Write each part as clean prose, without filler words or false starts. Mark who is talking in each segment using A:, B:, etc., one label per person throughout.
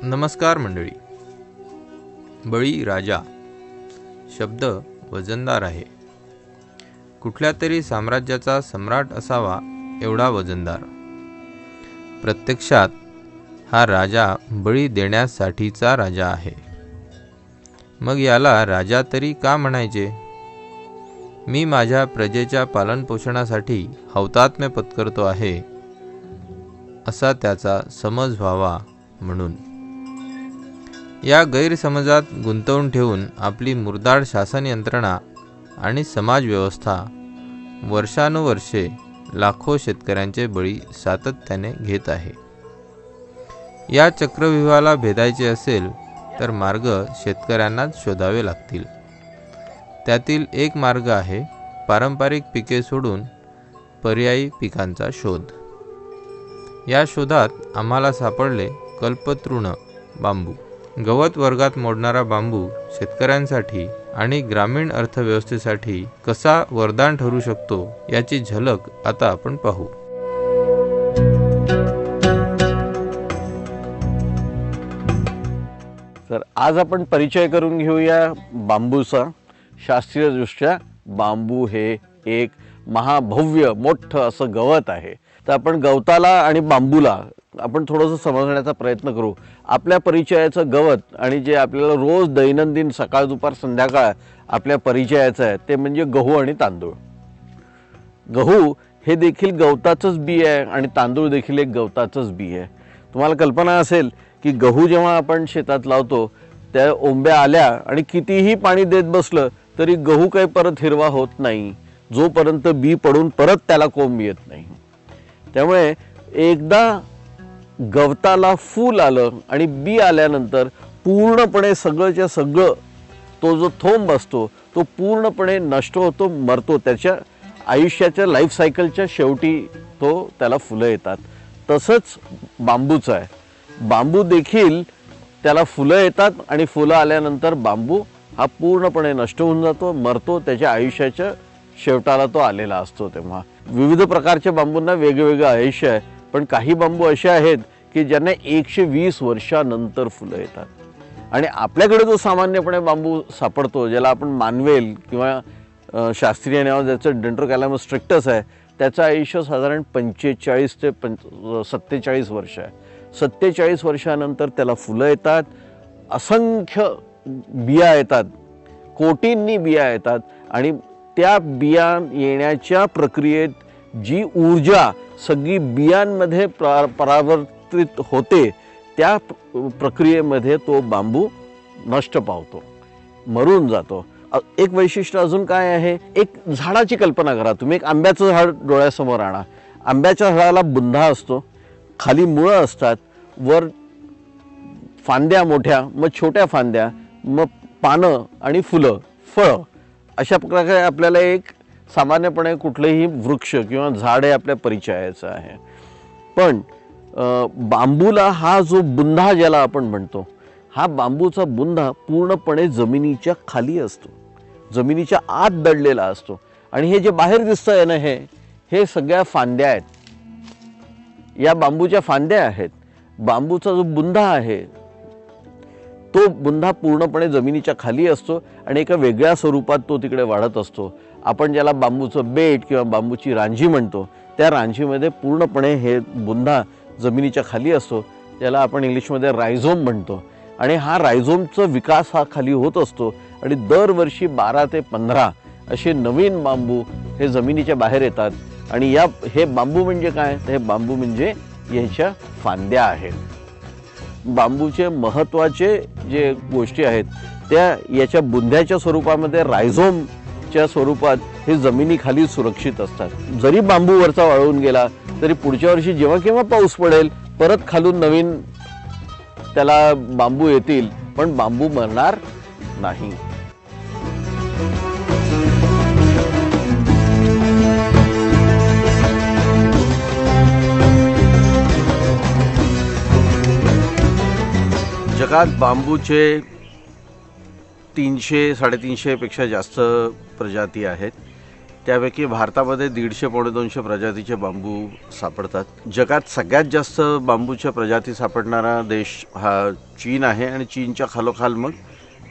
A: नमस्कार मंडळी. बळी राजा शब्द वजनदार आहे. कुठल्या तरी साम्राज्याचा सम्राट असावा एवढा वजनदार. प्रत्यक्षात हा राजा बळी देण्यासाठीचा राजा आहे. मग याला राजा तरी का म्हणायचे? मी माझ्या प्रजेच्या पालनपोषणासाठी हौतात्म्य पत्करतो आहे असा त्याचा समज व्हावा म्हणून. या गैरसमजात गुंतवून ठेवून आपली मुरदाड शासन यंत्रणा आणि समाजव्यवस्था वर्षानुवर्षे लाखो शेतकऱ्यांचे बळी सातत्याने घेत आहे. या चक्रव्यूहाला भेदायचे असेल तर मार्ग शेतकऱ्यांनाच शोधावे लागतील. त्यातील एक मार्ग आहे पारंपरिक पिके सोडून पर्यायी पिकांचा शोध. या शोधात आम्हाला सापडले कल्पतृण बांबू. गवत वर्गात मोडणारा बांबू शेतकऱ्यांसाठी आणि ग्रामीण अर्थव्यवस्थेसाठी कसा वरदान ठरू शकतो याची झलक आता आपण पाहू.
B: तर आज आपण परिचय करून घेऊया बांबूचा. शास्त्रीयदृष्ट्या बांबू हे एक महाभव्य मोठं असं गवत आहे. तर आपण गवताला आणि बांबूला आपण थोडंसं समजण्याचा प्रयत्न करू. आपल्या परिचयाचं गवत आणि जे आपल्याला रोज दैनंदिन सकाळ दुपार संध्याकाळ आपल्या परिचयाचं आहे ते म्हणजे गहू आणि तांदूळ. गहू हे देखील गवताचंच बी आहे आणि तांदूळ देखील एक गवताचंच बी आहे. तुम्हाला कल्पना असेल की गहू जेव्हा आपण शेतात लावतो त्या ओंब्या आल्या आणि कितीही पाणी देत बसलं तरी गहू काही परत हिरवा होत नाही जोपर्यंत बी पडून परत त्याला कोंब येत नाही. त्यामुळे एकदा गवताला फूल आलं आणि बी आल्यानंतर पूर्णपणे सगळंच्या सगळं तो जो थोंब असतो तो पूर्णपणे नष्ट होतो, मरतो. त्याच्या आयुष्याच्या लाईफ सायकलच्या शेवटी त्याला फुलं येतात. तसंच बांबूचं आहे. बांबू देखील त्याला फुलं येतात आणि फुलं आल्यानंतर बांबू हा पूर्णपणे नष्ट होऊन जातो, मरतो. त्याच्या आयुष्याच्या शेवटाला तो आलेला असतो. तेव्हा विविध प्रकारच्या बांबूंना वेगवेगळं आयुष्य आहे. पण काही बांबू असे आहेत की ज्यांना 120 वर्षानंतर फुलं येतात. आणि आपल्याकडे जो सामान्यपणे बांबू सापडतो ज्याला आपण मानवेल किंवा शास्त्रीय नाव ज्याचं डेंड्रोकॅलामस स्ट्रिक्टस आहे त्याचं आयुष्य साधारण 45 ते 47 वर्ष आहे. 47 वर्षानंतर त्याला फुलं येतात, असंख्य बिया येतात, कोटींनी बिया येतात आणि त्या बिया येण्याच्या प्रक्रियेत जी ऊर्जा सगळी बियांमध्ये परावर्तित होते त्या प्रक्रियेमध्ये तो बांबू नष्ट पावतो, मरून जातो. एक वैशिष्ट्य अजून काय आहे, एक झाडाची कल्पना करा तुम्ही. एक आंब्याचं झाड डोळ्यासमोर आणा. आंब्याच्या झाडाला बुंधा असतो, खाली मुळं असतात, वर फांद्या मोठ्या, मग छोट्या फांद्या, मग पानं आणि फुलं, फळं. अशा प्रकारे आपल्याला एक सामान्यपणे कुठलेही वृक्ष किंवा झाड हे आपल्या परिचयाचं आहे. पण बांबूला हा जो बुंधा ज्याला आपण म्हणतो हा बांबूचा बुंधा पूर्णपणे जमिनीच्या खाली असतो, जमिनीच्या आत दडलेला असतो. आणि हे जे बाहेर दिसतंय ना हे सगळ्या फांद्या आहेत, या बांबूच्या फांद्या आहेत. बांबूचा जो बुंधा आहे तो बुंधा पूर्णपणे जमिनीच्या खाली असतो आणि एका वेगळ्या स्वरूपात तो तिकडे वाढत असतो. आपण ज्याला बांबूचं बेट किंवा बांबूची रांजी म्हणतो त्या रांजीमध्ये पूर्णपणे हे बुंधा जमिनीच्या खाली असतो, ज्याला आपण इंग्लिशमध्ये रायझोम म्हणतो. आणि हा रायझोमचा विकास हा खाली होत असतो आणि दरवर्षी 12 ते 15 असे नवीन बांबू हे जमिनीच्या बाहेर येतात. आणि हे बांबू म्हणजे काय, तर हे बांबू म्हणजे याच्या फांद्या आहेत. बांबूचे महत्त्वाचे जे गोष्टी आहेत त्या याच्या बुंध्याच्या स्वरूपामध्ये रायझोमच्या स्वरूपात हे जमिनीखाली सुरक्षित असतात. जरी बांबू वरचा वाळून गेला तरी पुढच्या वर्षी जेव्हा केव्हा पाऊस पडेल परत खालून नवीन त्याला बांबू येतील, पण बांबू मरणार नाही. जगात बांबूचे 300-350 पेक्षा जास्त प्रजाती आहेत. त्यापैकी भारतामध्ये 150-200 प्रजातीचे बांबू सापडतात. जगात सगळ्यात जास्त बांबूच्या प्रजाती सापडणारा देश हा चीन आहे आणि चीनच्या खालोखाल मग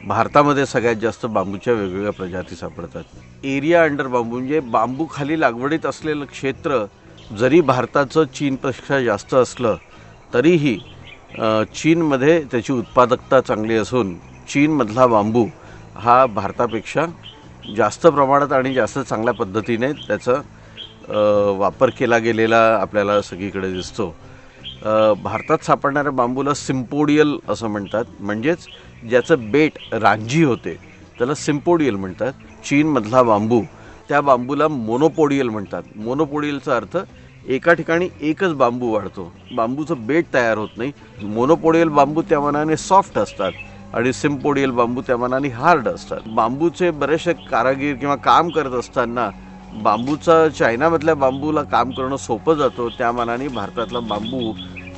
B: भारतामध्ये सगळ्यात जास्त बांबूच्या वेगवेगळ्या प्रजाती सापडतात. एरिया अंडर बांबू म्हणजे बांबू खाली लागवडीत असलेलं क्षेत्र जरी भारताचं चीनपेक्षा जास्त असलं तरीही चीनमध्ये त्याची उत्पादकता चांगली असून चीनमधला बांबू हा भारतापेक्षा जास्त प्रमाणात आणि जास्त चांगल्या पद्धतीने त्याचा वापर केला गेलेला आपल्याला सगळीकडे दिसतो. भारतात सापडणाऱ्या बांबूला सिम्पोडियल असं म्हणतात, म्हणजेच ज्याचं बेट रांजी होते त्याला सिम्पोडियल म्हणतात. चीनमधला बांबू त्या बांबूला मोनोपोडियल म्हणतात. मोनोपोडियलचा अर्थ एका ठिकाणी एकच बांबू वाढतो, बांबूचं बेट तयार होत नाही. मोनोपोडियल बांबू त्या मानाने सॉफ्ट असतात आणि सिम्पोडियल बांबू त्या मानाने हार्ड असतात. बांबूचे बरेचसे कारागीर किंवा काम करत असताना बांबूचा चायनामधल्या बांबूला काम करणं सोपं जातं, त्या मानाने भारतातला बांबू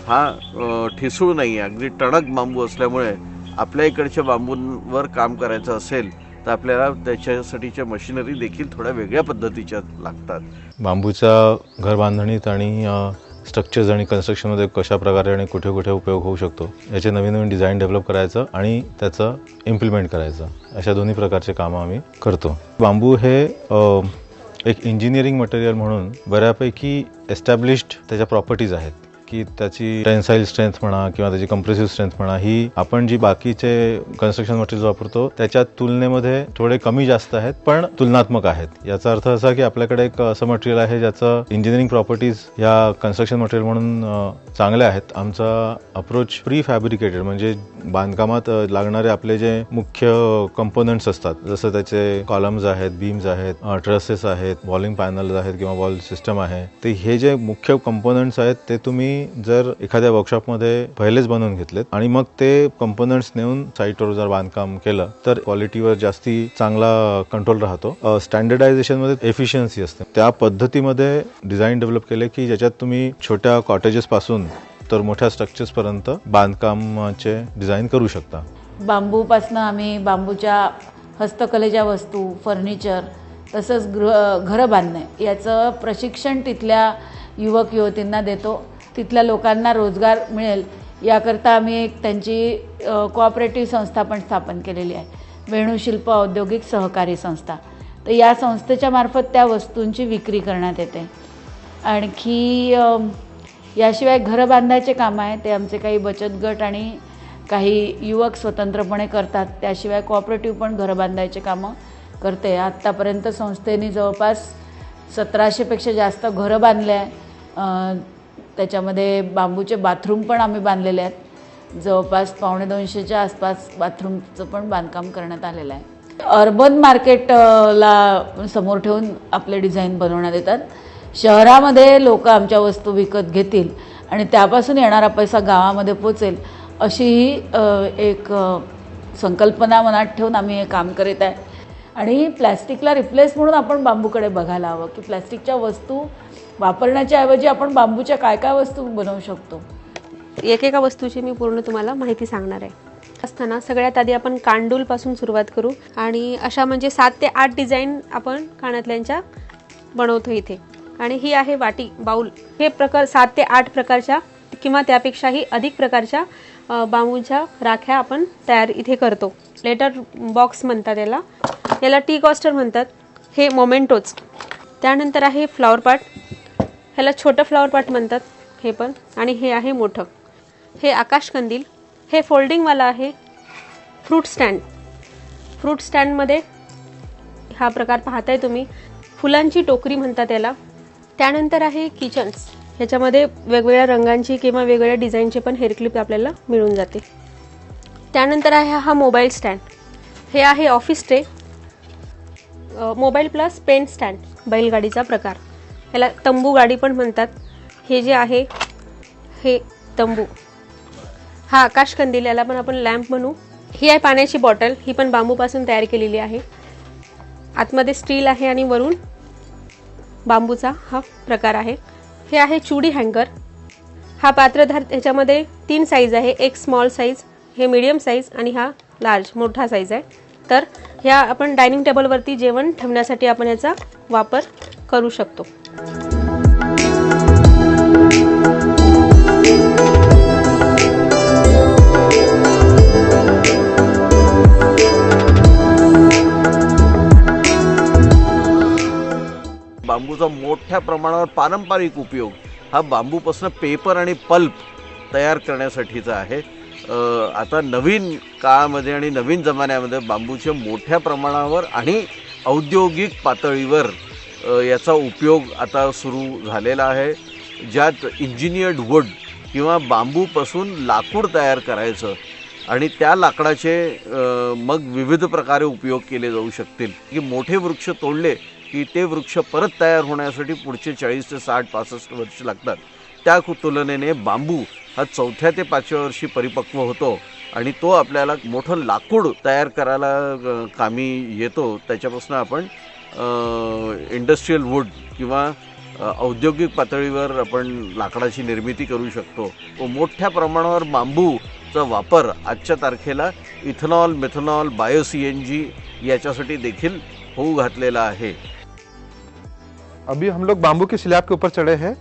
B: हा ठिसूळ नाही आहे, अगदी टणक बांबू असल्यामुळे आपल्या इकडच्या बांबूंवर काम करायचं असेल तर आपल्याला त्याच्यासाठीच्या मशिनरी देखील थोड्या वेगळ्या पद्धतीच्या लागतात.
C: बांबूचा घर बांधणीत आणि स्ट्रक्चर्स आणि कन्स्ट्रक्शनमध्ये कशा प्रकारे आणि कुठे कुठे उपयोग होऊ शकतो याचे नवीन नवीन डिझाईन डेव्हलप करायचं आणि त्याचं इम्प्लिमेंट करायचं, अशा दोन्ही प्रकारचे कामं आम्ही करतो. बांबू हे एक इंजिनिअरिंग मटेरियल म्हणून बऱ्यापैकी एस्टॅब्लिश्ड त्याच्या प्रॉपर्टीज आहेत की त्याची टेन्साईल स्ट्रेंथ म्हणा किंवा त्याची कंप्रेसिव्ह स्ट्रेंथ म्हणा ही आपण जी बाकीचे कन्स्ट्रक्शन मटेरियल वापरतो त्याच्या तुलनेमध्ये थोडे कमी जास्त आहेत, पण तुलनात्मक आहेत. याचा अर्थ असा की आपल्याकडे एक असं मटेरियल आहे ज्याचं इंजिनिअरिंग प्रॉपर्टीज या कन्स्ट्रक्शन मटेरियल म्हणून चांगले आहेत. आमचा अप्रोच प्री फॅब्रिकेटेड म्हणजे बांधकामात लागणारे आपले जे मुख्य कंपोनंट्स असतात, जसं त्याचे कॉलम्स आहेत, बीम्स आहेत, ट्रसेस आहेत, वॉलिंग पॅनल्स आहेत किंवा वॉल सिस्टम आहे, ते हे जे मुख्य कंपोनंट्स आहेत ते तुम्ही जर एखाद्या वर्कशॉपमध्ये पहिलेच बनवून घेतलेत आणि मग ते कंपोनंट्स नेऊन साईटवर जर बांधकाम केलं तर क्वालिटीवर जास्ती चांगला कंट्रोल राहतो. स्टँडर्डायझेशनमध्ये एफिशियन्सी असते. त्या पद्धतीमध्ये डिझाईन डेव्हलप केले की ज्याच्यात तुम्ही छोट्या कॉटेजेस पासून तर मोठ्या स्ट्रक्चर्सपर्यंत बांधकामाचे डिझाईन करू शकता.
D: बांबूपासनं आम्ही बांबूच्या हस्तकलेच्या वस्तू, फर्निचर तसंच घरं बांधणे याचं प्रशिक्षण तिथल्या युवक युवतींना देतो. तिथल्या लोकांना रोजगार मिळेल याकरता आम्ही एक त्यांची कोऑपरेटिव्ह संस्था पण स्थापन केलेली आहे, वेणुशिल्प औद्योगिक सहकारी संस्था. तर या संस्थेच्या मार्फत त्या वस्तूंची विक्री करण्यात येते. आणखी याशिवाय घरं बांधायचे काम आहे ते आमचे काही बचत गट आणि काही युवक स्वतंत्रपणे करतात. त्याशिवाय कोऑपरेटिव्ह पण घरं बांधायचे कामं करते. आत्तापर्यंत संस्थेने जवळपास 1700पेक्षा जास्त घरं बांधले आहे. त्याच्यामध्ये बांबूचे बाथरूम पण आम्ही बांधलेले आहेत. जवळपास 250च्या आसपास बाथरूमचं पण बांधकाम करण्यात आलेलं आहे. अर्बन मार्केटला समोर ठेवून आपले डिझाईन बनवण्यात येतात. शहरामध्ये लोक आमच्या वस्तू विकत घेतील आणि त्यापासून येणारा पैसा गावामध्ये पोचेल अशी एक संकल्पना मनात ठेवून आम्ही हे काम करीत आहे. आणि प्लॅस्टिकला रिप्लेस म्हणून आपण बांबूकडे बघायला हवं की प्लॅस्टिकच्या वस्तू वापरण्याच्या ऐवजी आपण बांबूच्या काय काय वस्तू बनवू शकतो.
E: एकेका वस्तूची मी पूर्ण तुम्हाला माहिती सांगणार आहे. असताना सगळ्यात आधी आपण कांडूलपासून सुरुवात करू आणि अशा म्हणजे 7 ते 8 डिझाईन आपण कानातल्यांच्या बनवतो इथे. आणि ही आहे वाटी, बाऊल. हे प्रकार 7 ते 8 प्रकारच्या किंवा त्यापेक्षाही अधिक प्रकारच्या बांबूच्या राख्या आपण तयार इथे करतो. लेटर बॉक्स म्हणतात याला टी कॉस्टर म्हणतात. हे मोमेंटोज. त्यानंतर आहे फ्लॉवर पॉट, ह्याला छोटं फ्लॉवर पॉट म्हणतात हे पण. आणि हे आहे मोठं. हे आकाशकंदील. हे फोल्डिंगवाला आहे. Fruit stand. फ्रूट स्टँडमध्ये हा प्रकार पाहताय तुम्ही. फुलांची टोकरी म्हणतात याला. त्यानंतर आहे किचन्स. ह्याच्यामध्ये वेगवेगळ्या रंगांची किंवा वेगवेगळ्या डिझाईनचे पण हेअर क्लिप आपल्याला मिळून जाते. त्यानंतर आहे हा मोबाईल स्टँड. हे आहे office tray. Mobile plus pen stand, बैलगाडीचा प्रकार. ह्याला तंबू गाडी पण म्हणतात. हे जे आहे हे तंबू. हा आकाशकंदील, याला पण आपण लॅम्प म्हणू. ही आहे पाण्याची बॉटल. ही पण बांबूपासून तयार केलेली आहे. आतमध्ये स्टील आहे आणि वरून बांबूचा हा प्रकार आहे. हे आहे चुडी हँगर. हा पात्रधार. ह्याच्यामध्ये 3 साईज आहे. एक स्मॉल साईज, हे मीडियम साईज आणि हा लार्ज मोठा साईज आहे. तर ह्या आपण डायनिंग टेबलवरती जेवण ठेवण्यासाठी आपण याचा वापर करू शकतो.
B: बांबूचा मोठ्या प्रमाणावर पारंपरिक उपयोग हा बांबूपासून पेपर आणि पल्प तयार करण्यासाठीचा आहे. आता नवीन काळामध्ये आणि नवीन जमान्यामध्ये बांबूचे मोठ्या प्रमाणावर आणि औद्योगिक पातळीवर याचा उपयोग आता सुरू झालेला आहे, ज्यात इंजिनियर्ड वूड किंवा बांबूपासून लाकूड तयार करायचं आणि त्या लाकडाचे मग विविध प्रकारे उपयोग केले जाऊ शकतील. की मोठे वृक्ष तोडले की ते वृक्ष परत तयार होण्यासाठी पुढचे 40 ते 60-65 वर्ष लागतात. त्या तुलनेने बांबू हा 4थ्या ते 5व्या वर्षी परिपक्व होतो आणि तो आपल्याला मोठं लाकूड तयार करायला कामी येतो. त्याच्यापासून आपण इंडस्ट्रीयल वूड किंवा औद्योगिक पातळीवर आपण लाकडाची निर्मिती करू शकतो. व मोठ्या प्रमाणावर बांबूचा वापर आजच्या तारखेला इथेनॉल, मिथेनॉल, बायो CNG याच्यासाठी देखील होऊ घातलेला आहे.
F: अभी हम लोग बाम्बू की स्लैब के ऊपर चढ़े हैं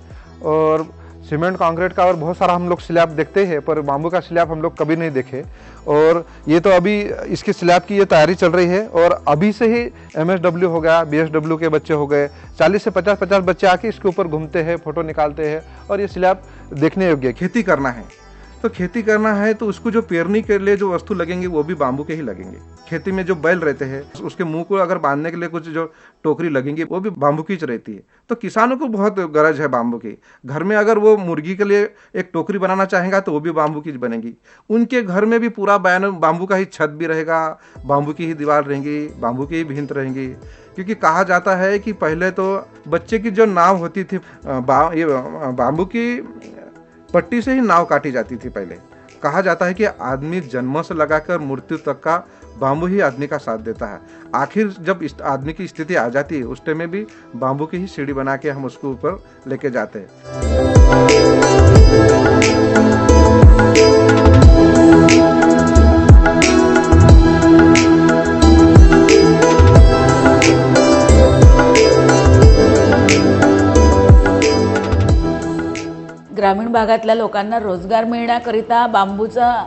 F: और सीमेंट कंक्रीट का और बहुत सारा हम लोग स्लैब देखते हैं, पर बाम्बू का स्लैब हम लोग कभी नहीं देखे. और ये तो अभी इसकी स्लैब की ये तैयारी चल रही है और अभी से ही MSW हो गया, BSW के बच्चे हो गए, 40 से 50 बच्चे आके इसके ऊपर घूमते हैं, फोटो निकालते हैं और ये स्लैब देखने योग्य है. खेती करना है तो खेती करना है तो उसको जो पेरनी के लिए जो वस्तु लगेंगे वो भी बाम्बू के ही लगेंगे. खेती में जो बैल रहते हैं उसके मुंह को अगर बांधने के लिए कुछ जो टोकरी लगेंगी वो भी बाम्बू की रहती है. तो किसानों को बहुत गरज है बाम्बू की. घर में अगर वो मुर्गी के लिए एक टोकरी बनाना चाहेगा तो वो भी बाम्बू की बनेगी. उनके घर में भी पूरा बाम्बू का ही छत भी रहेगा, बाम्बू की ही दीवार रहेंगी, बाम्बू की ही भिंत रहेंगी. क्योंकि कहा जाता है कि पहले तो बच्चे की जो नाव होती थी ये बाम्बू की पट्टी से ही नाव काटी जाती थी. पहले कहा जाता है कि आदमी जन्म से लगाकर मृत्यु तक का बाम्बू ही आदमी का साथ देता है. आखिर जब आदमी की स्थिति आ जाती है उस टाइम में भी बाम्बू की ही सीढ़ी बना के हम उसको ऊपर लेके जाते हैं.
D: ग्रामीण भागातल्या लोकांना रोजगार मिळण्याकरिता बांबूचं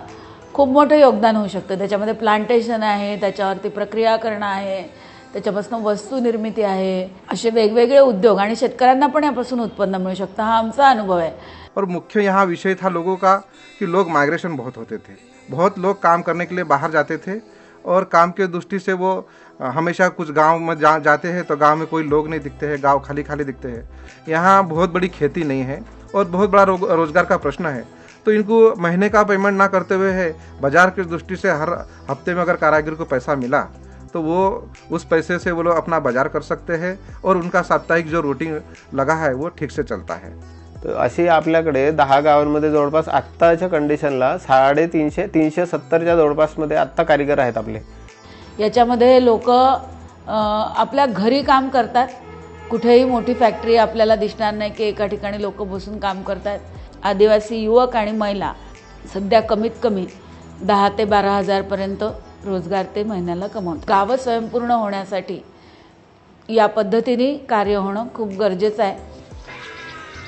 D: खूप मोठं योगदान होऊ शकतं. त्याच्यामध्ये प्लांटेशन आहे, त्याच्यावरती प्रक्रिया करणं आहे, त्याच्यापासून वस्तू निर्मिती आहे, असे वेगवेगळे उद्योग आणि शेतकऱ्यांना पण यापासून उत्पन्न मिळू शकतं. हा आमचा अनुभव आहे.
F: और मुख्य यहाँ विषय था लोगों का कि लोग माइग्रेशन बहुत होते थे. बहुत लोग काम करने के लिए बाहर जाते थे और काम के दृष्टि से वो हमेशा कुछ गांव में जाते हैं तो गांव में कोई लोग नहीं दिखते हैं, गांव खाली खाली दिखते हैं. यहाँ बहुत बड़ी खेती नहीं है और बहुत बड़ा रोजगार का प्रश्न है. तो इनको महीने का पेमेंट ना करते हुए है बाजार की दृष्टि से हर हफ्ते में अगर कारागिर को पैसा मिला तो वो उस पैसे से वो लोग अपना बाजार कर सकते हैं और उनका साप्ताहिक जो रूटीन लगा है वो ठीक से चलता है.
G: तर अशी आपल्याकडे 10 गावांमध्ये जवळपास आत्ताच्या कंडिशनला 370च्या जवळपासमध्ये आत्ता कारीगर आहेत आपले.
D: याच्यामध्ये लोक आपल्या घरी काम करतात. कुठेही मोठी फॅक्टरी आपल्याला दिसणार नाही की एका ठिकाणी लोक बसून काम करतात. आदिवासी युवक आणि महिला सध्या कमीत कमी 10 ते 12 हजारपर्यंत रोजगार ते महिन्याला कमवतात. गावं स्वयंपूर्ण होण्यासाठी या पद्धतीने कार्य होणं खूप गरजेचं आहे.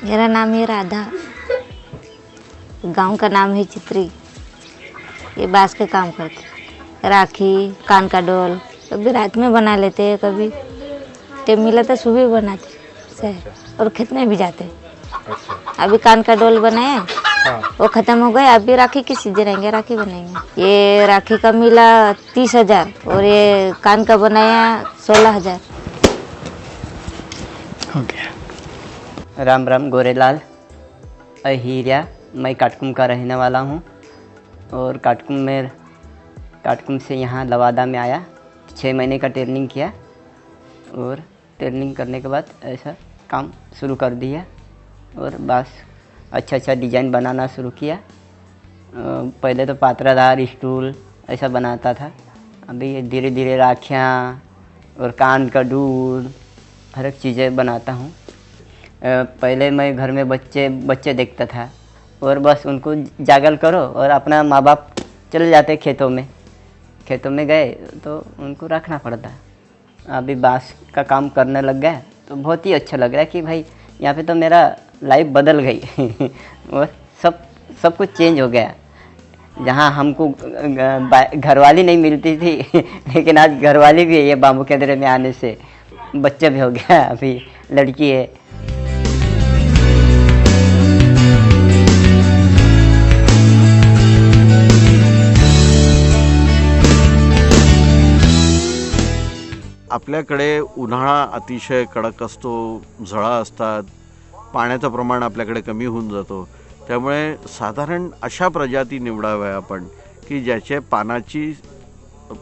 H: मेरा नाम है राधा, गांव का नाम है चित्री. ये बांस के काम करते, राखी, कान का डोल कभी रात में बना लेते हैं, कभी टाइम मिला तो सुबह बनाते से और खेत में भी जाते. अभी कान का डोल बनाए वो ख़त्म हो गए, अभी राखी की सीजन रहेंगे, राखी बनाएंगे. ये राखी का मिला 30,000 और ये कान का बनाया 16,000.
I: राम राम, गोरेलाल अहिरिया. मैं काटकुम का रहने वाला हूँ और काटकुम से यहाँ लवादा में आया. 6 महीने का ट्रेनिंग किया और ट्रेनिंग करने के बाद ऐसा काम शुरू कर दिया और बस अच्छा डिज़ाइन बनाना शुरू किया. पहले तो पात्रादार स्टूल ऐसा बनाता था. अभी धीरे धीरे राखियाँ और कान का डूल हर एक चीज़ें बनाता हूँ. पहले मैं घर में बच्चे देखता था और बस उनको जागल करो और अपना माँ बाप चले जाते खेतों में. खेतों में गए तो उनको रखना पड़ता है। अभी बांस का काम करने लग गया तो बहुत ही अच्छा लग रहा है कि भाई यहाँ पे तो मेरा लाइफ बदल गई और सब कुछ चेंज हो गया। जहाँ हमको घरवाली नहीं मिलती थी लेकिन आज घरवाली भी है ये बाम्बू केंद्र में आने से। बच्चा भी हो गया, अभी लड़की है।
B: आपल्याकडे उन्हाळा अतिशय कडक असतो, झळा असतात, पाण्याचं प्रमाण आपल्याकडे कमी होऊन जातो. त्यामुळे साधारण अशा प्रजाती निवडाव्या आपण की ज्याचे पानाची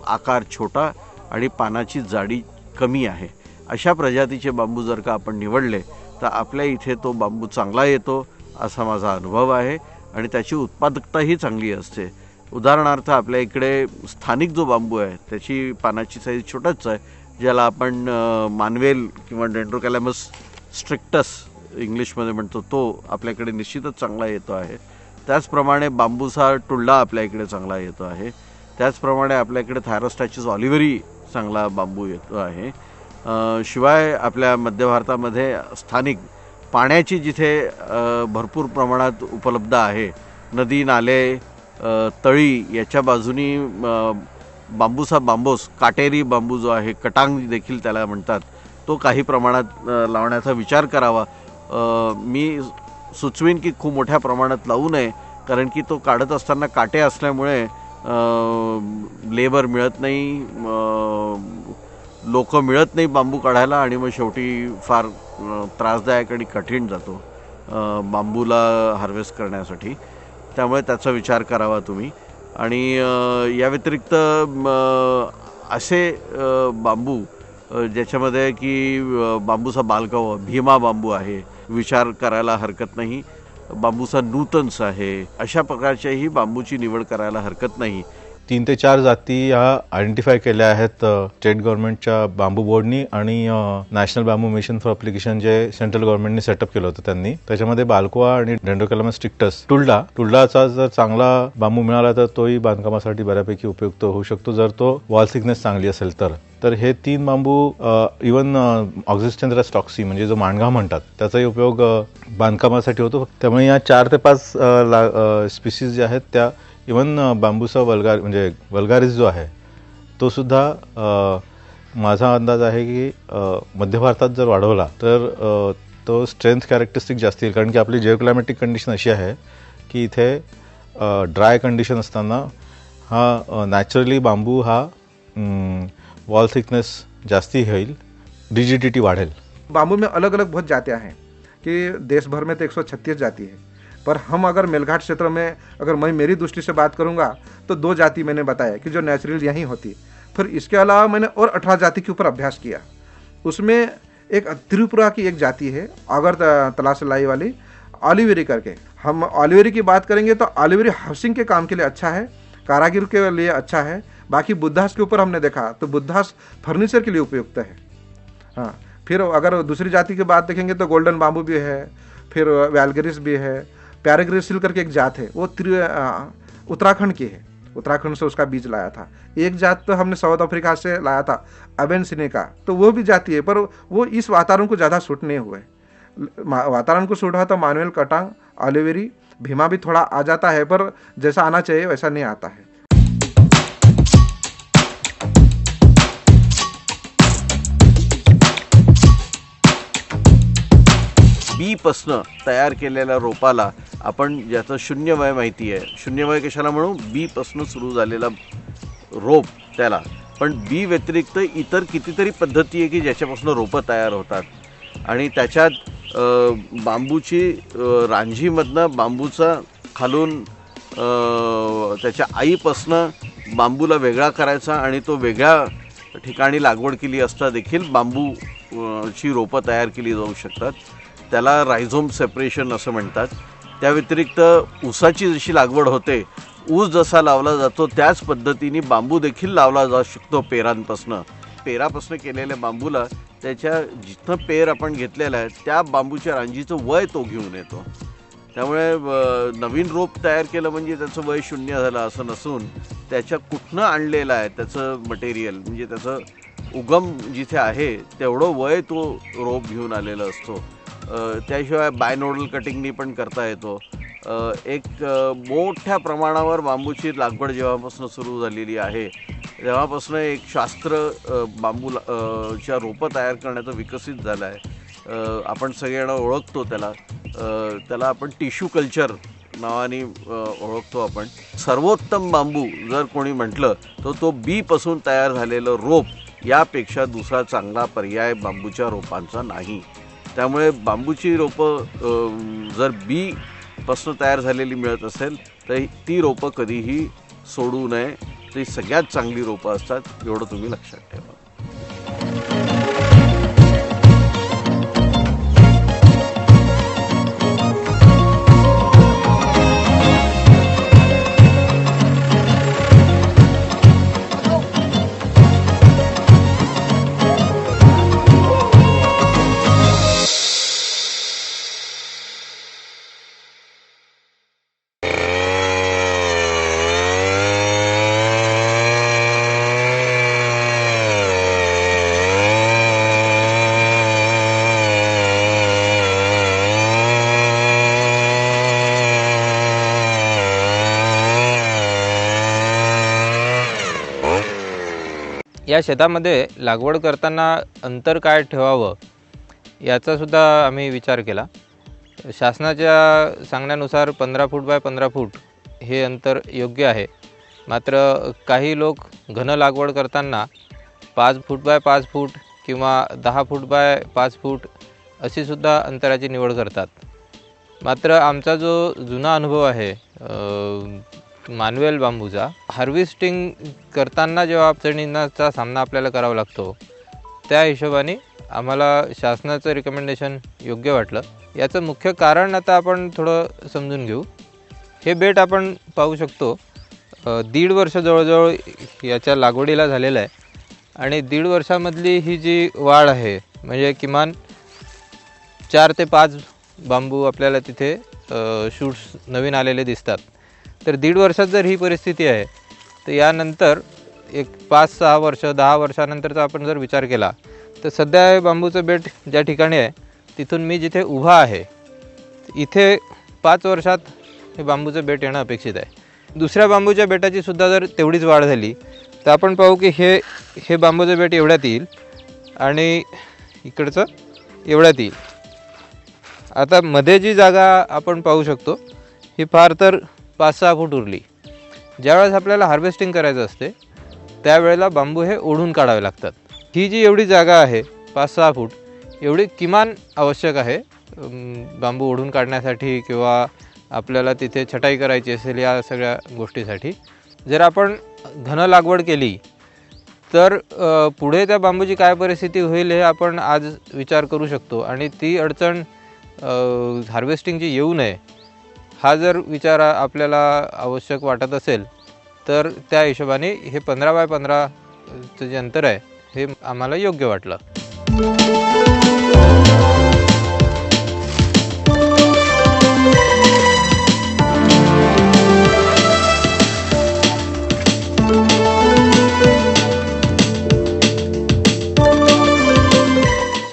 B: आकार छोटा आणि पानाची जाडी कमी आहे. अशा प्रजातीचे बांबू जर का आपण निवडले तर आपल्या इथे तो बांबू चांगला येतो असा माझा अनुभव आहे आणि त्याची उत्पादकताही चांगली असते. उदाहरणार्थ आपल्या इकडे स्थानिक जो बांबू आहे त्याची पानाची साईज छोटाच आहे, ज्याला आपण मानवेल किंवा डेंड्रोकॅलॅमस स्ट्रिक्टस इंग्लिशमध्ये म्हणतो, तो आपल्याकडे निश्चितच चांगला येतो आहे. त्याचप्रमाणे बांबूचा टुल्डा आपल्या इकडे चांगला येतो आहे. त्याचप्रमाणे आपल्याकडे थायरोस्टाचिस ऑलिव्हरी चांगला बांबू येतो आहे. शिवाय आपल्या मध्य भारतामध्ये स्थानिक पाण्याची जिथे भरपूर प्रमाणात उपलब्ध आहे, नदी नाले तळी याच्या बाजूनी बांबूचा बांबोस काटेरी बांबू जो आहे, कटांग देखील त्याला म्हणतात, तो काही प्रमाणात लावण्याचा विचार करावा. मी सुचवीन की खूप मोठ्या प्रमाणात लावू नये, कारण की तो काढत असताना काटे असल्यामुळे लेबर मिळत नाही, लोक मिळत नाही बांबू काढायला आणि मग शेवटी फार त्रासदायक आणि कठीण जातो बांबूला हार्वेस्ट करण्यासाठी. त्यामुळे त्याचा विचार करावा तुम्ही. आणि या व्यतिरिक्त असे बांबू ज्याच्यामध्ये की बांबूचा बालकव भीमा बांबू आहे, विचार करायला हरकत नाही. बांबूचा नूतन्स आहे, अशा प्रकारच्याही बांबूची निवड करायला हरकत नाही.
C: 3 ते 4 जाती ह्या आयडेंटिफाय केल्या आहेत स्टेट गव्हर्नमेंटच्या बांबू बोर्डनी आणि national bamboo mission for application जे सेंट्रल गव्हर्नमेंटने सेटअप केलं होतं त्यांनी. त्याच्यामध्ये बाल्कोआ आणि डेंड्रोकॅलॅमस स्ट्रिक्टस, टुल्डाचा जर चांगला बांबू मिळाला तर तोही बांधकामासाठी बऱ्यापैकी उपयुक्त होऊ शकतो, जर तो वॉल थिकनेस चांगली असेल तर हे 3 बांबू इवन ऑक्झिस्टेंद्रा स्टॉक्सी म्हणजे जो मांडगा म्हणतात त्याचाही उपयोग बांधकामासाठी होतो. त्यामुळे या 4 ते 5 स्पीसीज ज्या आहेत त्या इवन बांबूचा वल्गारिस जो आहे तो सुद्धा माझा अंदाज आहे की मध्य भारतात जर वाढवला तर तो स्ट्रेंथ कॅरेक्टरिस्टिक जास्त येईल. कारण की आपली जिओक्लायमॅटिक कंडिशन अशी आहे की इथे ड्राय कंडिशन असताना हा नॅचरली बांबू हा वॉल थिकनेस जास्ती होईल, रिजिडिटी वाढेल.
F: बाम्बू में अलग अलग बहुत जातियाँ हैं कि देश भर में तो 136 जाति है, पर हम अगर मेलघाट क्षेत्र में अगर मैं मेरी दृष्टि से बात करूंगा तो 2 जाति मैंने बताया कि जो नेचुरल यहीं होती. फिर इसके अलावा मैंने और 18 जाति के ऊपर अभ्यास किया. उसमें एक त्रिपुरा की एक जाति है अगर तलाशलाई वाली ऑलिवेरी करके. हम ऑलिवेरी की बात करेंगे तो ऑलिवेरी हाउसिंग के काम के लिए अच्छा है, कारागिर के लिए अच्छा है. बाकी बुद्धास के ऊपर हमने देखा तो बुद्धास फर्नीचर के लिए उपयुक्त है. हाँ, फिर अगर दूसरी जाति की बात देखेंगे तो गोल्डन बाम्बू भी है, फिर वैलगरिस भी है, पैराग्रेसिल करके एक जात है, वो उत्तराखंड की है, उत्तराखंड से उसका बीज लाया था. एक जात तो हमने साउथ अफ्रीका से लाया था अबेनसिने का, तो वो भी जाती है, पर वो इस वातावरण को ज़्यादा सूट नहीं हुए. वातावरण को सूट हुआ तो मानुएल कटांग, ऑलिवेरी, भीमा भी थोड़ा आ जाता है, पर जैसा आना चाहिए वैसा नहीं आता है.
B: बीपासनं तयार केलेल्या रोपाला आपण ज्याचं शून्य वय माहिती आहे, शून्य वय कशाला म्हणू, बीपासनं सुरू झालेला रोप त्याला. पण बी व्यतिरिक्त इतर कितीतरी पद्धती आहे की ज्याच्यापासून रोपं तयार होतात आणि त्याच्यात बांबूची रांजीमधनं बांबूचा खालून त्याच्या आईपासनं बांबूला वेगळा करायचा आणि तो वेगळ्या ठिकाणी लागवड केली असता देखील बांबूची रोपं तयार केली जाऊ शकतात. त्याला रायझोम सेपरेशन असं म्हणतात. त्या व्यतिरिक्त ऊसाची जशी लागवड होते, ऊस जसा लावला जातो त्याच पद्धतीने बांबू देखील लावला जाऊ शकतो पेरांपासनं. पेरापासनं केलेल्या बांबूला त्याच्या जिथं पेर आपण घेतलेला आहे त्या बांबूच्या रांजीचं वय तो घेऊन येतो. त्यामुळे नवीन रोप तयार केलं म्हणजे त्याचं वय 0 झालं असं नसून त्याच्या कुठनं आणलेलं आहे त्याचं मटेरियल, म्हणजे त्याचं उगम जिथे आहे तेवढं वय तो रोप घेऊन आलेला असतो. त्याशिवाय बायनोडल कटिंगनी पण करता येतो. एक मोठ्या प्रमाणावर बांबूची लागवड जेव्हापासून सुरू झालेली आहे तेव्हापासून एक शास्त्र बांबूच्या रोपं तयार करण्याचं विकसित झालं आहे. आपण सगळेजण ओळखतो त्याला आपण टिश्यू कल्चर नावाने ओळखतो आपण. सर्वोत्तम बांबू जर कोणी म्हटलं तर तो बीपासून तयार झालेलं रोप यापेक्षा दुसरा चांगला पर्याय बांबूच्या रोपांचा नाही. त्यामुळे बांबूची रोपं जर बीपासून तयार झालेली मिळत असेल तर ती रोपं कधीही सोडू नये. ती सगळ्यात चांगली रोपं असतात, एवढं तुम्ही लक्षात ठेवा.
A: या शेतामध्ये लागवड करताना अंतर काय ठेवावं याचासुद्धा आम्ही विचार केला. शासनाच्या सांगण्यानुसार 15 फूट बाय 15 फूट हे अंतर योग्य आहे. मात्र काही लोक घन लागवड करताना 5 फूट बाय 5 फूट किंवा 10 फूट बाय 5 फूट अशीसुद्धा अंतराची निवड करतात. मात्र आमचा जो जुना अनुभव आहे मानवेल बांबूचा, हार्वेस्टिंग करताना जेव्हा अडचणींचा सामना आपल्याला करावा लागतो त्या हिशोबाने आम्हाला शासनाचं रिकमेंडेशन योग्य वाटलं. याचं मुख्य कारण आता आपण थोडं समजून घेऊ. हे बेट आपण पाहू शकतो 1.5 वर्ष जवळजवळ याच्या लागवडीला झालेलं आहे आणि 1.5 वर्षामधली ही जी वाढ आहे म्हणजे किमान 4 ते 5 बांबू आपल्याला तिथे शूट्स नवीन आलेले दिसतात. तर 1.5 वर्षात जर ही परिस्थिती आहे तर यानंतर एक 5-6 वर्ष 10 वर्षानंतरचा आपण जर विचार केला तर सध्या हे बांबूचं बेट ज्या ठिकाणी आहे तिथून मी जिथे उभा आहे इथे 5 वर्षात हे बांबूचं बेट येणं अपेक्षित आहे. दुसऱ्या बांबूच्या बेटाची सुद्धा जर तेवढीच वाढ झाली तर आपण पाहू की हे बांबूचं बेट एवढ्यात येईल आणि इकडचं एवढ्यात येईल. आता मध्ये जी जागा आपण पाहू शकतो ही फार तर 5-6 फूट उरली. ज्यावेळेस आपल्याला हार्वेस्टिंग करायचं असते त्यावेळेला बांबू हे ओढून काढावे लागतात. ही जी एवढी जागा आहे 5-6 फूट एवढी किमान आवश्यक आहे बांबू ओढून काढण्यासाठी किंवा आपल्याला तिथे छटाई करायची असेल या सगळ्या गोष्टीसाठी. जर आपण घन लागवड केली तर पुढे त्या बांबूची काय परिस्थिती होईल हे आपण आज विचार करू शकतो आणि ती अडचण हार्वेस्टिंगची येऊ नये हा जर विचार आपल्याला आवश्यक वाटत असेल तर त्या हिशोबाने हे 15 बाय 15चं जे अंतर आहे हे आम्हाला योग्य वाटलं.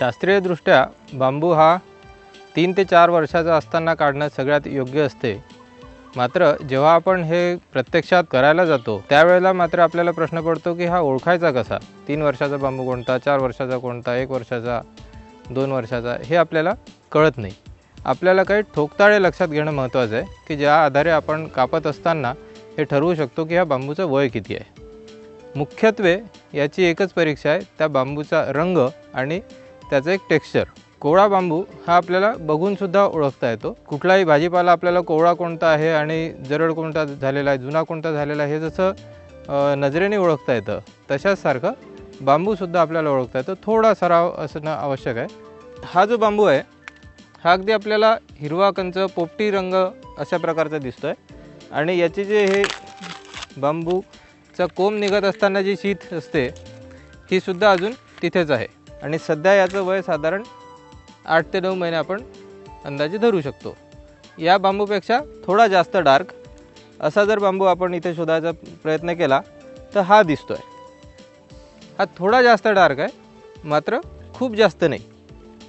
A: शास्त्रीयदृष्ट्या बांबू हा 3 ते 4 वर्षाचा असताना काढणं सगळ्यात योग्य असते. मात्र जेव्हा आपण हे प्रत्यक्षात करायला जातो त्यावेळेला मात्र आपल्याला प्रश्न पडतो की हा ओळखायचा कसा. 3 वर्षाचा बांबू कोणता, 4 वर्षाचा कोणता, 1 वर्षाचा, 2 वर्षाचा हे आपल्याला कळत नाही. आपल्याला काही ठोकताळे लक्षात घेणं महत्त्वाचं आहे की ज्या आधारे आपण कापत असताना हे ठरवू शकतो की ह्या बांबूचं वय किती आहे. मुख्यत्वे याची एकच परीक्षा आहे त्या बांबूचा रंग आणि त्याचं एक टेक्स्चर. कोवळा बांबू हा आपल्याला बघूनसुद्धा ओळखता येतो. कुठलाही भाजीपाला आपल्याला कोवळा कोणता आहे आणि जरड कोणता झालेला आहे, जुना कोणता झालेला आहे हे जसं नजरेने ओळखता येतं तशाचसारखं बांबूसुद्धा आपल्याला ओळखता येतं. थोडा सराव असणं आवश्यक आहे. हा जो बांबू आहे हा अगदी आपल्याला हिरवा कंच पोपटी रंग अशा प्रकारचा दिसतो आहे आणि याची जे हे बांबूचा कोंब निघत असताना जी शीत असते ही सुद्धा अजून तिथेच आहे आणि सध्या याचं वय साधारण 8 ते 9 महिने आपण अंदाजे धरू शकतो. या बांबूपेक्षा थोडा जास्त डार्क असा जर बांबू आपण इथे शोधायचा प्रयत्न केला तर हा दिसतो आहे. हा थोडा जास्त डार्क आहे, मात्र खूप जास्त नाही.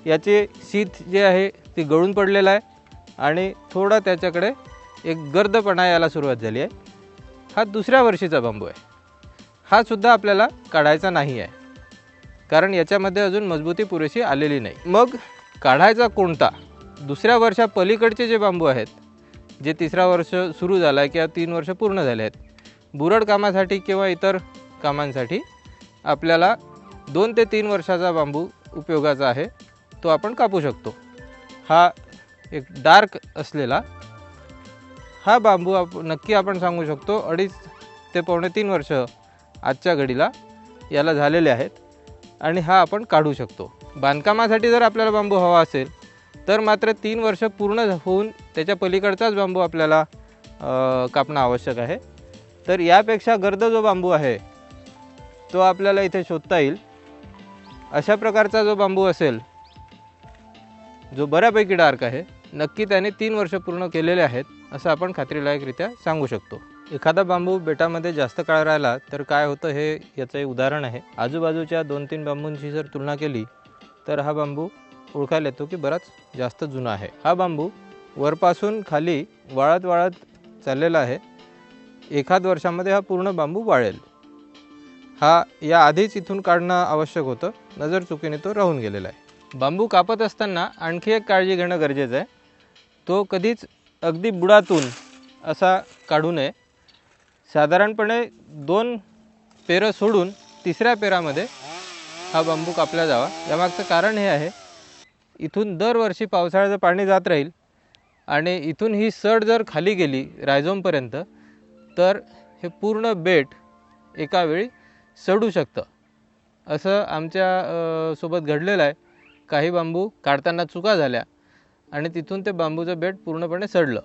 A: याचे शीत जे आहे ते गळून पडलेलं आहे आणि थोडा त्याच्याकडे एक गर्दपणा यायला सुरुवात झाली आहे. हा दुसऱ्या वर्षीचा बांबू आहे. हा सुद्धा आपल्याला काढायचा नाही आहे, कारण याच्यामध्ये अजून मजबूती पुरेशी आलेली नाही. मग काढायचा कोणता? दुसऱ्या वर्षा पलीकडचे जे बांबू आहेत, जे तिसरा वर्ष सुरू झाला आहे किंवा 3 वर्ष पूर्ण झाले आहेत, बुरड कामासाठी किंवा इतर कामांसाठी आपल्याला 2 ते 3 वर्षाचा बांबू उपयोगाचा आहे, तो आपण कापू शकतो. हा एक डार्क असलेला हा बांबू नक्की आपण सांगू शकतो 2.5 ते पावणे 3 वर्ष आजच्या घडीला याला झालेले आहेत आणि हा आपण काढू शकतो. बांधकामासाठी जर आपल्याला बांबू हवा असेल तर मात्र 3 वर्ष पूर्ण होऊन त्याच्या पलीकडचाच बांबू आपल्याला कापणं आवश्यक आहे. तर यापेक्षा गर्द जो बांबू आहे तो आपल्याला इथे शोधता येईल. अशा प्रकारचा जो बांबू असेल जो बऱ्यापैकी डार्क आहे, नक्की त्याने 3 वर्ष पूर्ण केलेले आहेत असं आपण खात्रीलायकरित्या सांगू शकतो. एखादा बांबू बेटामध्ये जास्त काळ राहिला तर काय होतं हे याचं एक उदाहरण आहे. आजूबाजूच्या 2-3 बांबूंची जर तुलना केली तर हा बांबू ओळखायला येतो की बराच जास्त जुना आहे. हा बांबू वरपासून खाली वाळत चाललेला आहे. एखाद वर्षामध्ये हा पूर्ण बांबू वाळेल. हा या आधीच इथून काढणं आवश्यक होतं, नजर चुकीने तो राहून गेलेला आहे. बांबू कापत असताना आणखी एक काळजी घेणं गरजेचं आहे. तो कधीच अगदी बुडातून असा काढू नये. साधारणपणे 2 पेरं सोडून तिसऱ्या पेरामध्ये हा बांबू कापला जावा. यामागचं कारण हे आहे, इथून दरवर्षी पावसाळ्याचं पाणी जात राहील आणि इथून ही सड जर खाली गेली रायझोमपर्यंत तर हे पूर्ण बेट एका वेळी सडू शकतं. असं आमच्या सोबत घडलेलं आहे. काही बांबू काढताना चुका झाल्या आणि तिथून ते बांबूचं बेट पूर्णपणे सडलं.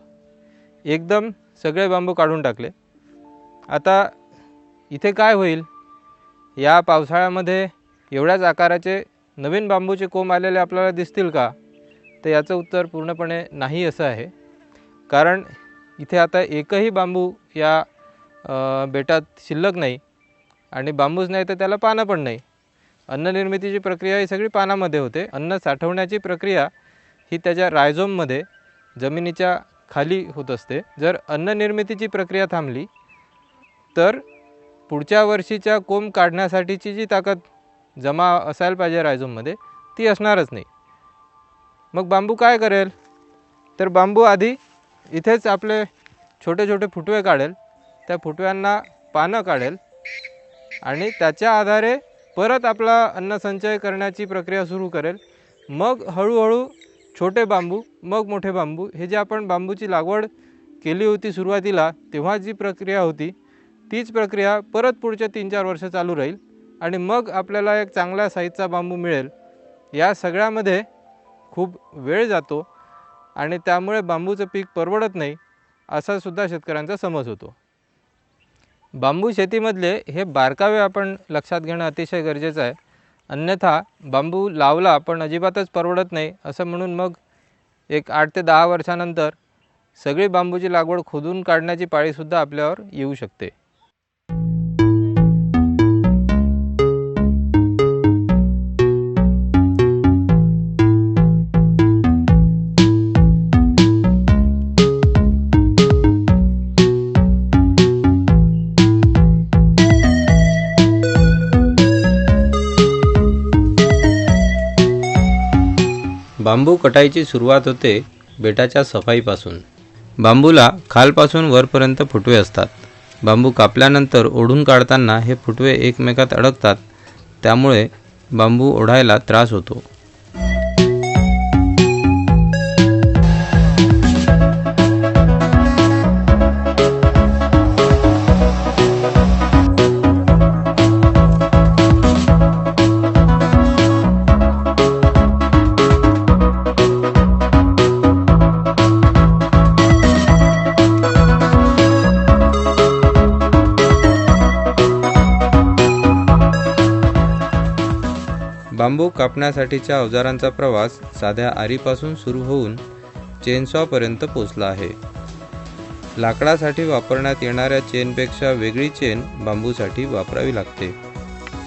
A: एकदम सगळे बांबू काढून टाकले. आता इथे काय होईल? या पावसाळ्यामध्ये एवढ्याच आकाराचे नवीन बांबूचे कोंब आलेले आपल्याला दिसतील का? तर याचं उत्तर पूर्णपणे नाही असं आहे. कारण इथे आता एकही बांबू या बेटात शिल्लक नाही आणि बांबूच नाही तर त्याला पानं पण नाही. अन्ननिर्मितीची प्रक्रिया ही सगळी पानामध्ये होते. अन्न साठवण्याची प्रक्रिया ही त्याच्या रायझोममध्ये जमिनीच्या खाली होत असते. जर अन्ननिर्मितीची प्रक्रिया थांबली तर पुढच्या वर्षीच्या कोंब काढण्यासाठीची जी ताकद जमा असायला पाहिजे रायझोममध्ये ती असणारच नाही. मग बांबू काय करेल? तर बांबू आधी इथेच आपले छोटे छोटे फुटवे काढेल, त्या फुटव्यांना पानं काढेल आणि त्याच्या आधारे परत आपला अन्नसंचय करण्याची प्रक्रिया सुरू करेल. मग हळूहळू छोटे बांबू, मग मोठे बांबू, हे जे आपण बांबूची लागवड केली होती सुरुवातीला तेव्हा जी प्रक्रिया होती तीच प्रक्रिया परत पुढच्या 3-4 वर्ष चालू राहील आणि मग आपल्याला एक चांगल्या साईजचा बांबू मिळेल. या सगळ्यामध्ये खूप वेळ जातो आणि त्यामुळे बांबूचं पीक परवडत नाही असा सुद्धा शेतकऱ्यांचा समज होतो. बांबू शेतीमधले हे बारकावे आपण लक्षात घेणं अतिशय गरजेचं आहे. अन्यथा बांबू लावला पण अजिबातच परवडत नाही असं म्हणून मग एक 8 ते 10 वर्षानंतर सगळी बांबूची लागवड खोदून काढण्याची पाळीसुद्धा आपल्यावर येऊ शकते. बांबू कटाईची सुरुवात होते बेटाच्या सफाईपासून. बांबूला खालपासून वरपर्यंत फुटवे असतात. बांबू कापल्यानंतर ओढून काढताना हे फुटवे एकमेकात अडकतात, त्यामुळे बांबू ओढायला त्रास होतो. बांबू कापण्यासाठीच्या अवजारांचा प्रवास साध्या आरीपासून सुरू होऊन चेनसॉपर्यंत पोचला आहे. लाकडासाठी वापरण्यात येणाऱ्या चेनपेक्षा वेगळी चेन बांबूसाठी वापरावी लागते.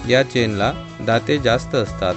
A: या चेनला दाते जास्त असतात.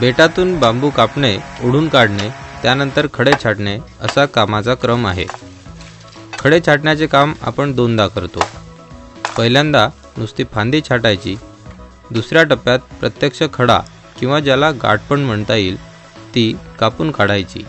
A: बेटातून बांबू कापणे, ओढून काढणे, त्यानंतर खडे छाटणे असा कामाचा क्रम आहे. खडे छाटण्याचे काम आपण दोनदा करतो. पहिल्यांदा नुसती फांदी छाटायची. दुसऱ्या टप्प्यात प्रत्यक्ष खडा किंवा ज्याला गाठ पण म्हणता येईल ती कापून काढायची.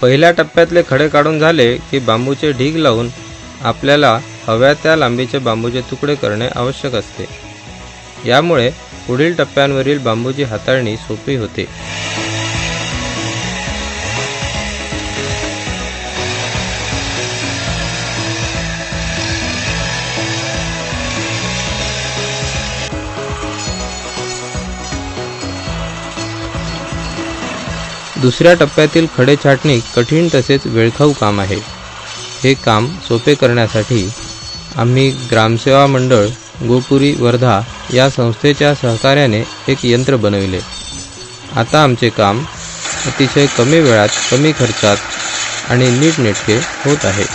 A: पहिल्या टप्प्यातले खडे काढून झाले की बांबूचे ढीग लावून आपल्याला हव्या त्या लांबीचे बांबूचे तुकडे करणे आवश्यक असते. यामुळे पुढील टप्प्यांवरील बांबूची हाताळणी सोपी होते. दुसऱ्या टप्प्यातील खडे छाटणी कठीण तसेच वेळखाऊ काम आहे. हे काम सोपे करण्यासाठी आम्ही ग्रामसेवा मंडळ गोपुरी वर्धा या संस्थेच्या सहकार्याने एक यंत्र बनविले. आता आमचे काम अतिशय कमी वेळात कमी खर्चात आणि नीटनेटके होत आहे.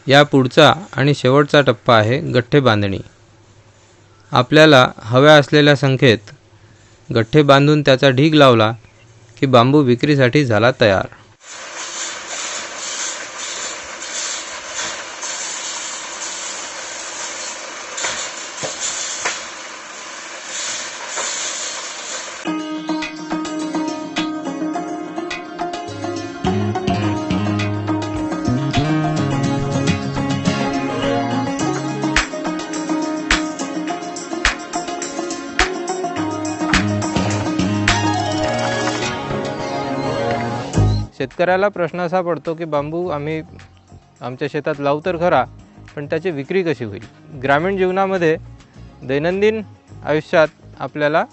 A: या पुढचा आणि शेवटचा टप्पा आहे गठ्ठे बांधणी. आपल्याला हव्या असलेल्या संख्येत गठ्ठे बांधून त्याचा ढीग लावला की बांबू विक्रीसाठी झाला तयार. शेतकऱ्याला प्रश्न असा पडतो की बांबू आम्ही आमच्या शेतात लावू तर खरा, पण त्याची विक्री कशी होईल. ग्रामीण जीवनामध्ये दैनंदिन आयुष्यात आपल्याला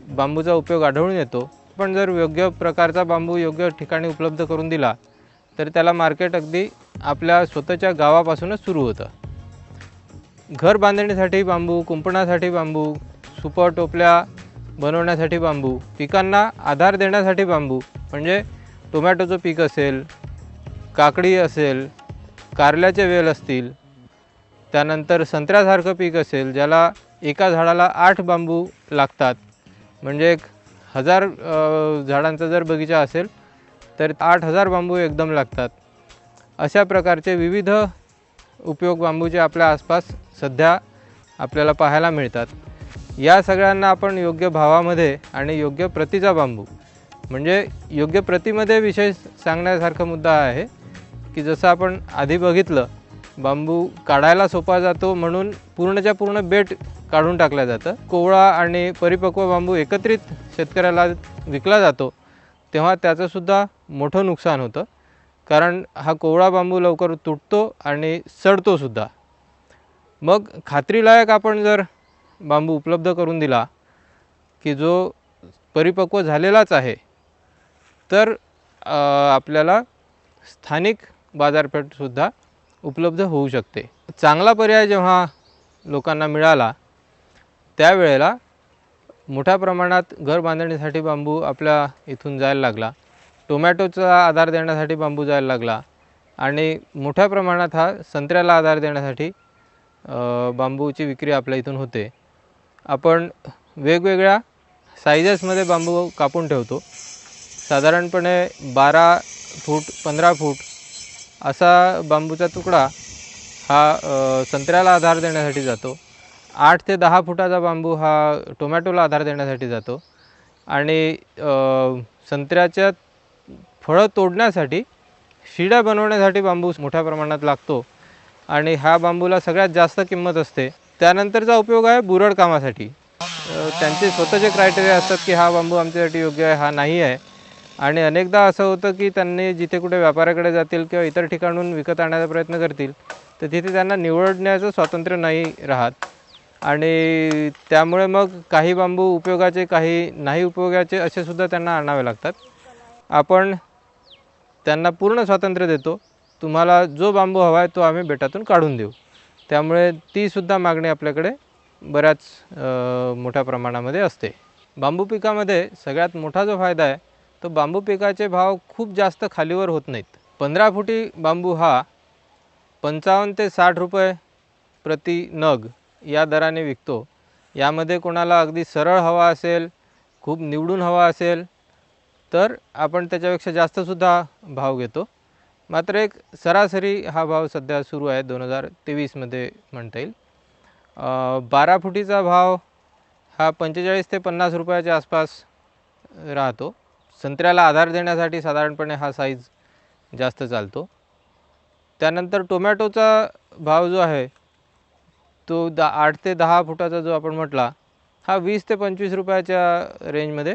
A: बांबूचा उपयोग आढळून येतो, पण जर योग्य प्रकारचा बांबू योग्य ठिकाणी उपलब्ध करून दिला तर त्याला मार्केट अगदी आपल्या स्वतःच्या गावापासूनच सुरू होतं. घर बांधणीसाठी बांबू, कुंपणासाठी बांबू, सुपं टोपल्या बनवण्यासाठी बांबू, पिकांना आधार देण्यासाठी बांबू, म्हणजे टोमॅटोचं पीक असेल, काकडी असेल, कारल्याचे वेल असतील, त्यानंतर संत्र्यासारखं पीक असेल ज्याला एका झाडाला 8 बांबू लागतात, म्हणजे 1000 झाडांचा जर बगीचा असेल तर 8000 बांबू एकदम लागतात. अशा प्रकारचे विविध उपयोग बांबूचे आपल्या आसपास सध्या आपल्याला पाहायला मिळतात. या सगळ्यांना आपण योग्य भावामध्ये आणि योग्य प्रतीचा बांबू, म्हणजे योग्य प्रतीमध्ये विषय सांगण्यासारखा मुद्दा आहे की जसं आपण आधी बघितलं बांबू काढायला सोपा जातो म्हणून पूर्णच्या पूर्ण बेट काढून टाकलं जातं. कोवळा आणि परिपक्व बांबू एकत्रित शेतकऱ्याला विकला जातो तेव्हा त्याचंसुद्धा मोठं नुकसान होतं, कारण हा कोवळा बांबू लवकर तुटतो आणि सडतोसुद्धा. मग खात्रीलायक आपण जर बांबू उपलब्ध करून दिला की जो परिपक्व झालेलाच आहे, तर आपल्याला स्थानिक बाजारपेठसुद्धा उपलब्ध होऊ शकते. चांगला पर्याय जेव्हा लोकांना मिळाला त्यावेळेला मोठ्या प्रमाणात घर बांधणीसाठी बांबू आपल्या इथून जायला लागला. टोमॅटोचा आधार देण्यासाठी बांबू जायला लागला आणि मोठ्या प्रमाणात हा संत्र्याला आधार देण्यासाठी बांबूची विक्री आपल्या इथून होते. आपण वेगवेगळ्या सायझेसमध्ये बांबू कापून ठेवतो. साधारणपणे 12 फूट 15 फूट असा बांबूचा तुकडा हा संत्र्याला आधार देण्यासाठी जातो. 8 ते 10 फुटाचा बांबू हा टोमॅटोला आधार देण्यासाठी जातो आणि संत्र्याच्या फळं तोडण्यासाठी शिड्या बनवण्यासाठी बांबू मोठ्या प्रमाणात लागतो आणि ह्या बांबूला सगळ्यात जास्त किंमत असते. त्यानंतरचा उपयोग आहे बुरड कामासाठी. त्यांचे स्वतःचे क्रायटेरिया असतात की हा बांबू आमच्यासाठी योग्य आहे, हा नाही आहे. आणि अनेकदा असं होतं की त्यांनी जिथे कुठे व्यापाऱ्याकडे जातील किंवा इतर ठिकाणून विकत आणण्याचा प्रयत्न करतील तर तिथे त्यांना निवडण्याचं स्वातंत्र्य नाही राहत आणि त्यामुळे मग काही बांबू उपयोगाचे, काही नाही उपयोगाचे असे सुद्धा त्यांना आणावे लागतात. आपण त्यांना पूर्ण स्वातंत्र्य देतो. तुम्हाला जो बांबू हवा आहे तो आम्ही बेटातून काढून देऊ. त्यामुळे तीसुद्धा मागणी आपल्याकडे बऱ्याच मोठ्या प्रमाणामध्ये असते. बांबू पिकामध्ये सगळ्यात मोठा जो फायदा आहे तो बांबू पिकाचे भाव खूप जास्त खालीवर होत नाहीत. 15 फुटी बांबू हा 55 ते 60 रुपये प्रति नग या दराने विकतो. यामध्ये कोणाला अगदी सरळ हवा असेल, खूप निवडून हवा असेल तर आपण त्याच्यापेक्षा जास्तसुद्धा भाव घेतो. मात्र एक सरासरी हा भाव सध्या सुरू आहे 2023मध्ये म्हणता येईल. 12 फुटीचा भाव हा 45 ते 50 रुपयाच्या आसपास राहतो. संत्र्याला आधार देण्यासाठी साधारणपणे हा साईज जास्त चालतो. त्यानंतर टोमॅटोचा भाव जो आहे तो 8 ते 10 फुटाचा जो आपण म्हटला हा 20 ते 25 रुपयाच्या रेंजमध्ये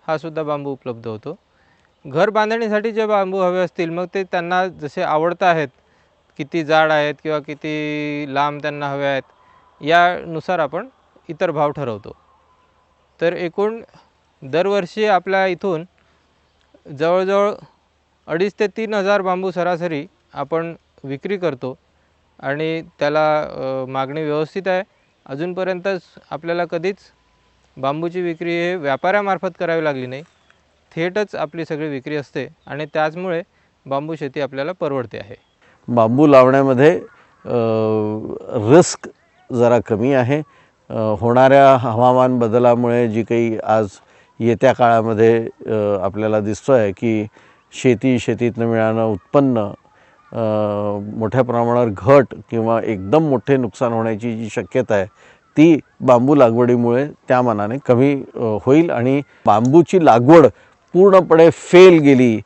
A: हा सुद्धा बांबू उपलब्ध होतो. घर बांधणीसाठी जे बांबू हवे असतील मग ते त्यांना जसे आवडत आहेत, किती जाड आहेत किंवा किती लांब त्यांना हवे आहेत यानुसार आपण इतर भाव ठरवतो. तर एकूण दरवर्षी आपल्या इथून जवळजवळ 2,500 ते 3,000 बांबू सरासरी आपण विक्री करतो आणि त्याला मागणी व्यवस्थित आहे. अजूनपर्यंतच आपल्याला कधीच बांबूची विक्री हे व्यापाऱ्यामार्फत करावी लागली नाही. थेटच आपली सगळी विक्री असते आणि त्याचमुळे बांबू शेती आपल्याला परवडते आहे.
B: बांबू लावण्यामध्ये रिस्क जरा कमी आहे. होणाऱ्या हवामान बदलामुळे जी काही आज येत्या काळामध्ये आपल्याला दिसतो आहे की शेतीतनं मिळणारं उत्पन्न मोठ्या प्रमाणावर घट किंवा एकदम मोठे नुकसान होण्याची जी शक्यता आहे ती बांबू लागवडीमुळे त्या मानाने कमी होईल आणि बांबूची लागवड पूर्णपणे फेल गेली,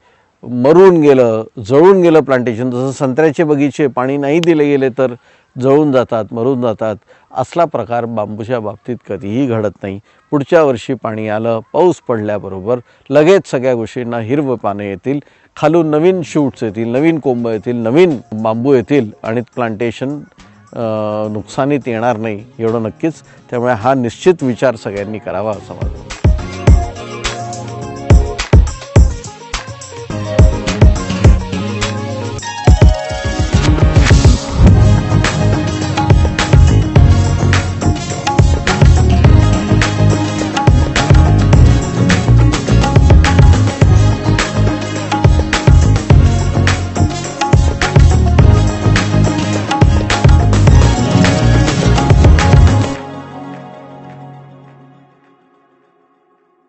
B: मरून गेलं, जळून गेलं प्लांटेशन. जसं संत्र्याचे बगीचे पाणी नाही दिले गेले तर जळून जातात, मरून जातात, असला प्रकार बांबूच्या बाबतीत कधीही घडत नाही. पुढच्या वर्षी पाणी आलं, पाऊस पडल्याबरोबर लगेच सगळ्या गोष्टींना हिरवं पाने येतील, खालून नवीन शूट्स येतील, नवीन कोंब येतील, नवीन बांबू येतील आणि प्लांटेशन नुकसानीत येणार नाही एवढं नक्कीच. त्यामुळे हा निश्चित विचार सगळ्यांनी करावा असं माझं.